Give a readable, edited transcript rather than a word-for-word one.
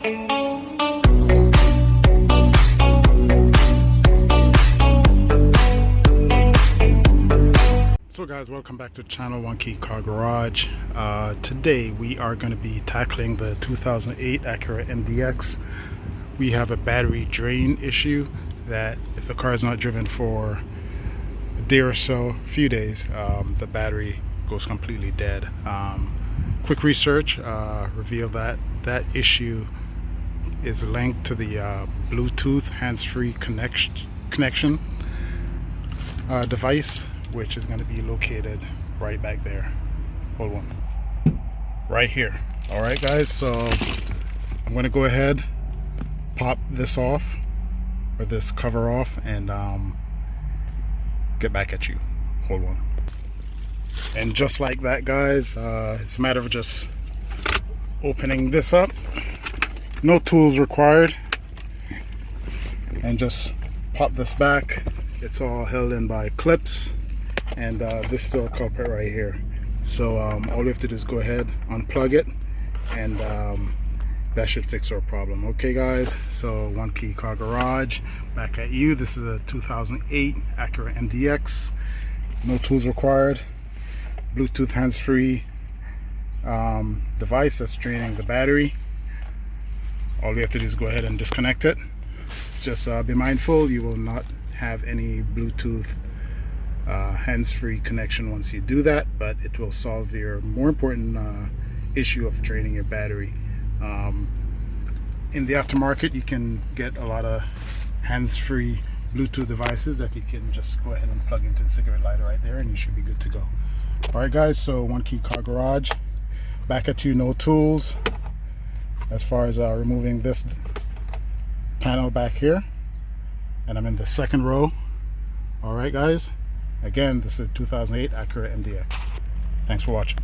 So guys, welcome back to channel One Key Car Garage. Today we are going to be tackling the 2008 Acura MDX. We have a battery drain issue that if the car is not driven for a day or so, few days, the battery goes completely dead. Quick research revealed that that issue is linked to the Bluetooth hands-free connection device, which is going to be located right back there. Hold on, right here. All right guys, so I'm going to go ahead, pop this off, or this cover off, and get back at you. Hold on. And just like that guys, it's a matter of just opening this up, no tools required, and just pop this back. It's all held in by clips, and this is still a culprit right here. So all you have to do is go ahead, unplug it, and that should fix our problem. Okay guys, so One Key Car Garage back at you. This is a 2008 Acura MDX, no tools required, Bluetooth hands-free device that's draining the battery. All you have to do is go ahead and disconnect it. Just be mindful, you will not have any Bluetooth hands-free connection once you do that, but it will solve your more important issue of draining your battery. In the aftermarket you can get a lot of hands-free Bluetooth devices that you can just go ahead and plug into the cigarette lighter right there, and you should be good to go. Alright guys, so One Key Car Garage back at you, no tools as far as removing this panel back here, and I'm in the second row. Alright guys, again, this is 2008 Acura MDX. Thanks for watching.